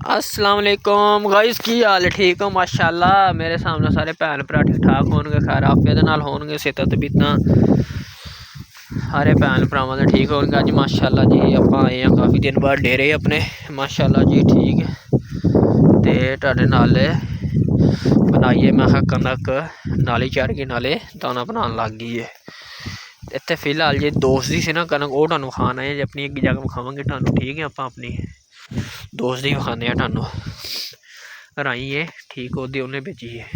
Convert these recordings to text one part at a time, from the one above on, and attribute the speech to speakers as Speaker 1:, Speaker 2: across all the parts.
Speaker 1: अस्सलाम वालेकुम गाइस, की हाल ठीक हो? माशाल्लाह मेरे सामने सारे भैन भरा ठीक ठाक होंगे, खैर आफियत दे नाल होंगे, सेहत तबीयतां सारे भैन भरावां दे ठीक होंगे। अज माशाल्लाह जी आपां आए हैं काफ़ी दिन बाद डेरे अपने, माशाल्लाह जी ठीक ते तुहाडे नाल बनाइए मैं कनक नाली चढ़ गई, नाले दाना बनान लग गई है। इत्थे फिलहाल जे दोस्त दी सी ना कनक, वो तुहानूं खान आए जे अपनी एक जगह विखावांगे तुहानूं, ठीक है? आपां अपनी दोस्त दी विखाने आ तुहानूं राई है, ठीक होती उन्हें बेची है।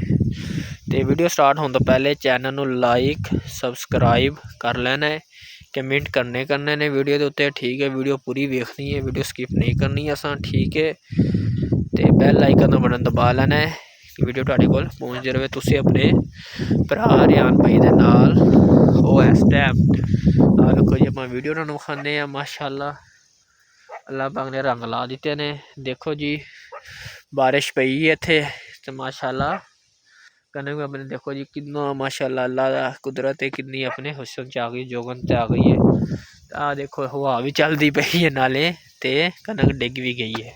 Speaker 1: तो वीडियो स्टार्ट होने तो पहले चैनल नूं लाइक सबसक्राइब कर लेना है, कमेंट करने ने वीडियो के उत्ते, ठीक है? वीडियो पूरी वेखनी है, वीडियो स्किप नहीं करनी असां, ठीक है? तो बैल आइकन का बटन दबा लेना है कि वीडियो तुहाडे कोल पहुँचदी रहे। तुसीं अपने भरा रियान भाई दे नाल हो इस टाइम आ देखो जी, आपां वीडियो तुहानूं विखाने आ। माशाल्लाह अल्लाह पाक ने रंग ला दिते ने, देखो जी बारिश पई है इत्थे ते माशाल्लाह कनक अपने देखो जी कितना माशाल्लाह अल्लाह दा कुदरत है, कितनी अपने हुस्न च आ गई, जोगन ते आ गई है। आ देखो हवा भी चलती पई है नाले, ते कनक डिग भी गई है।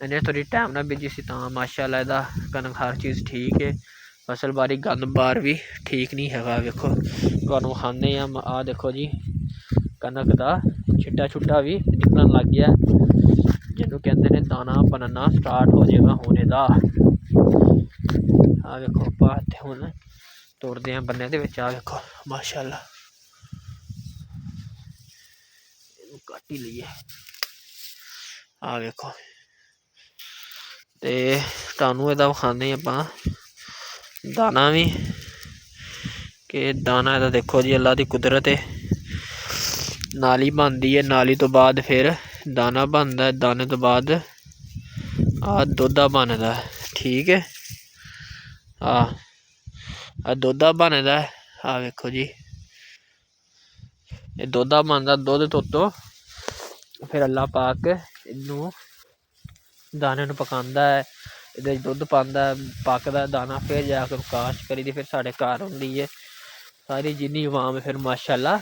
Speaker 1: इन्हें थोड़ी टाइम ना बीजी सी तां माशाल्लाह इहदा कनक हर चीज़ ठीक है। फसल बारी गंद बार भी ठीक नहीं है। वेखो तुहानूं विखाने आ देखो जी कनक का छिट्टा छुट्टा भी निकलन लग गया, जिन्हों कहते हैं दाना बनना स्टार्ट हो जाएगा होने का। आ देखो आप हुण तुरदे हैं बन्ने दे विच, आ देखो माशाल्लाह कट ही लीए, आ देखो ते तुहानूं इहदा विखाने आपां दाना भी कि दाना इहदा देखो जी अल्लाह की कुदरत है। नाली बनती है, नाली तो बाद फिर दाना बनता है, दाने तो बाद आ दुद्धा बनता है, ठीक है? आ दुद्धा बनता है, आ वेखो जी ये दुद्धा बनता, दुद्ध तो फिर अल्लाह पाक इनू दाने नूं पकांदा है, इहदे दुद्ध पांदा है, पकदा दाना, फिर जाकर काश करी दी फिर साढ़े घर होंदी है सारी जिन्नी अवाम फिर माशाल्लाह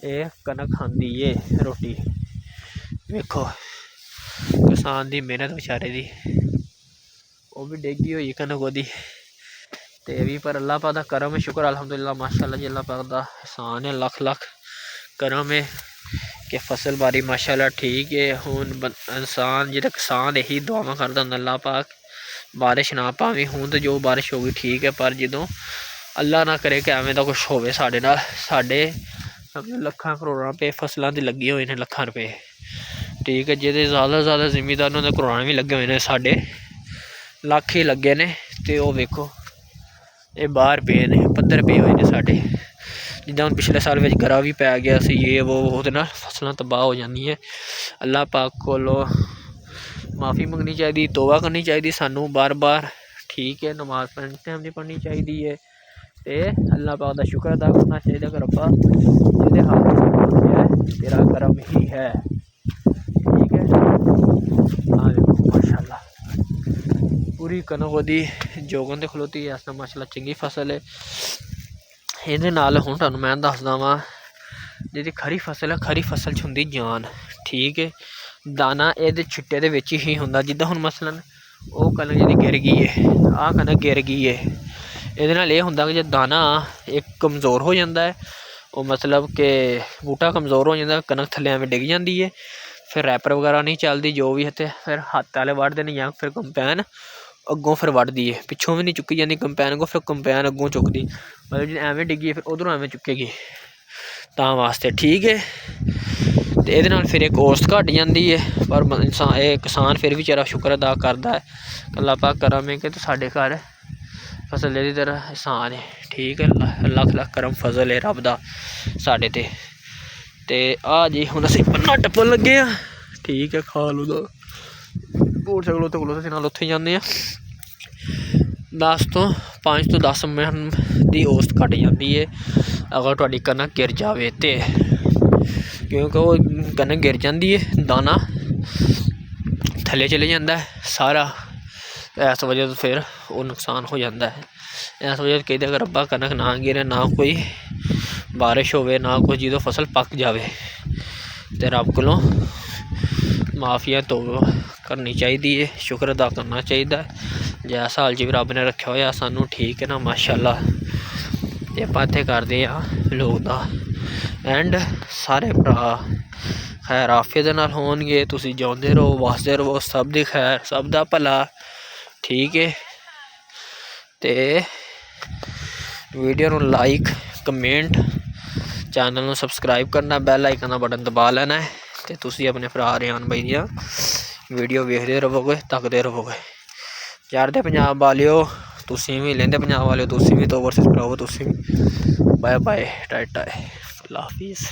Speaker 1: ये कनक खांदी है रोटी। वेखो किसान की मेहनत बेचारे दी, वो भी डेगी हुई कनक ओहदी ते भी, पर अल्लाह पाक दा करम है, शुक्र अलहमदुलिल्लाह माशाल्लाह जी। अल्लाह पाक दा एहसान है, लख लख करम है कि फसल बारी माशाल्लाह ठीक है। हुण इंसान जेह्ड़ा किसान यही दुआवां करदा हुंदा अल्लाह पाक बारिश ना पावी, हुण तो जो बारिश होगी ठीक है, पर जदों अल्लाह ना करे कि एवें दा कुछ होवे साढ़े नाल, साढ़े समझो लखां करोड़ां रुपये फसलों की लगे हुए हैं, लखां रुपये, ठीक है? जिहदे ज़्यादा जिमीदार उन्होंने करोड़ां भी लगे हुए हैं, साढ़े लख ही लगे ने। तो वह वेखो ये बाहर पे ने पत्थर पे हुए हैं साढ़े, जिद्दां हुण पिछले साल में गरा भी पै गया सी, ये वो ओहदे नाल फसलां तबाह हो जांदी है। अल्लाह पाक कोलों माफ़ी मंगनी चाहिए, तौबा करनी चाहिए सानू बार बार, ठीक है? नमाज टाइम नहीं पढ़नी चाहिए है, ते अल्लाह पाक दा शुक्र अदा करना चाहिए कि रब्बा जिहदे हाथ है तेरा करम ही है, ठीक है? हाँ देखो माशाल्लाह पूरी कनक ओहदी जोगन ते खलोती है, इस माशाल्लाह चंगी फसल है। इहदे नाल हुण तुहानूं मैं दसदा वां जिहदी खरी फसल है, खरी फसल च हुंदी जान, ठीक है? दाना इहदे छिट्टे दे विच ही हुंदा, जिद्दां हुण मसलन वो कनक जिहदी गिर गई है, आ कनक गिर गई है, ਇਹਦੇ ਨਾਲ ਇਹ ਹੁੰਦਾ ਕਿ ਜੇ ਦਾਣਾ ਇੱਕ ਕਮਜ਼ੋਰ ਹੋ ਜਾਂਦਾ ਹੈ, ਉਹ ਮਤਲਬ ਕਿ ਬੂਟਾ ਕਮਜ਼ੋਰ ਹੋ ਜਾਂਦਾ, ਕਣਕ ਥੱਲੇ ਐਵੇਂ ਡਿੱਗ ਜਾਂਦੀ ਹੈ, ਫਿਰ ਰੈਪਰ ਵਗੈਰਾ ਨਹੀਂ ਚੱਲਦੀ ਜੋ ਵੀ ਇੱਥੇ, ਫਿਰ ਹੱਥ ਵਾਲੇ ਵੱਢਦੇ ਨੇ ਜਾਂ ਫਿਰ ਕੰਪੈਨ ਅੱਗੋਂ ਫਿਰ ਵੱਢਦੀ ਹੈ, ਪਿੱਛੋਂ ਵੀ ਨਹੀਂ ਚੁੱਕੀ ਜਾਂਦੀ ਕੰਪੈਨ ਅੱਗੋਂ, ਫਿਰ ਕੰਪੈਨ ਅੱਗੋਂ ਚੁੱਕਦੀ, ਮਤਲਬ ਜੇ ਐਵੇਂ ਡਿੱਗੀ ਫਿਰ ਉੱਧਰੋਂ ਐਵੇਂ ਚੁੱਕੇਗੀ ਤਾਂ ਵਾਸਤੇ, ਠੀਕ ਹੈ? ਅਤੇ ਇਹਦੇ ਨਾਲ ਫਿਰ ਇੱਕ ਔਸਤ ਘੱਟ ਜਾਂਦੀ ਹੈ, ਪਰ ਇਨਸਾਨ ਇਹ ਕਿਸਾਨ ਫਿਰ ਵੀ ਵਿਚਾਰਾ ਸ਼ੁਕਰ ਅਦਾ ਕਰਦਾ ਹੈ, ਅੱਲਾਹ ਪਾਕ ਕਰਮ ਹੈ ਕਿ ਸਾਡੇ ਘਰ फसल की तरह एहसान है, ठीक है? लख लख करम फजल है रब दा साढ़े ते। आ जी हुण असीं पन्ना टप्पन लगे आ, ठीक है? खाल ओहदा मोटरसाइकल उत्ते खलोते नाल उत्थे जाने 5 तो 10 मिनट की औसत घट जाती है अगर तुहाडी कनक गिर जाए तो, क्योंकि वो कनक गिर जाती है, दाना थल्ले चले जाता है सारा, इस वजह तो फिर वो नुकसान हो जाता है। इस वजह से कहते अगर रब्बा कनक ना गिरे, ना कोई बारिश होवे, ना कोई जिदों फसल पक जाए, तो रब कोलों माफिया तो ਕਰਨੀ ਚਾਹੀਦੀ ਹੈ, ਸ਼ੁਕਰ ਅਦਾ ਕਰਨਾ ਚਾਹੀਦਾ। ਜੈਸਾ ਹਾਲ ਜੀ ਰੱਬ ਨੇ ਰੱਖਿਆ ਹੋਇਆ ਸਾਨੂੰ, ਠੀਕ ਹੈ ਨਾ, ਮਾਸ਼ਾਅੱਲਾ। ਅਤੇ ਆਪਾਂ ਇੱਥੇ ਕਰਦੇ ਹਾਂ ਵਲੋਗ ਦਾ ਐਂਡ। ਸਾਰੇ ਭਰਾ ਖੈਰ ਆਫੀਅਤ ਦੇ ਨਾਲ ਹੋਣਗੇ, ਤੁਸੀਂ ਜਿਉਂਦੇ ਰਹੋ, ਵਸਦੇ ਰਹੋ, ਸਭ ਦੀ ਖੈਰ, ਸਭ ਦਾ ਭਲਾ, ਠੀਕ ਹੈ। ਅਤੇ ਵੀਡੀਓ ਨੂੰ ਲਾਈਕ, ਕਮੈਂਟ, ਚੈਨਲ ਨੂੰ ਸਬਸਕ੍ਰਾਈਬ ਕਰਨਾ, ਬੈਲ ਆਈਕਨ ਦਾ ਬਟਨ ਦਬਾ ਲੈਣਾ ਹੈ। ਅਤੇ ਤੁਸੀਂ ਆਪਣੇ ਭਰਾ ਰਿਆਨ ਬਾਈ ਦੀਆਂ ਵੀਡੀਓ ਵੇਖਦੇ ਰਹੋਗੇ, ਤੱਕਦੇ ਰਹੋਗੇ। ਚੜ੍ਹਦੇ ਪੰਜਾਬ ਵਾਲਿਓ ਤੁਸੀਂ ਵੀ, ਲਹਿੰਦੇ ਪੰਜਾਬ ਵਾਲਿਓ ਤੁਸੀਂ ਵੀ, 2 ਵਰਸਸ ਭਰਾਵੋ ਤੁਸੀਂ ਵੀ। ਬਾਏ ਬਾਏ, ਟਾਟਾ, ਅੱਲਾ ਹਾਫਿਜ਼।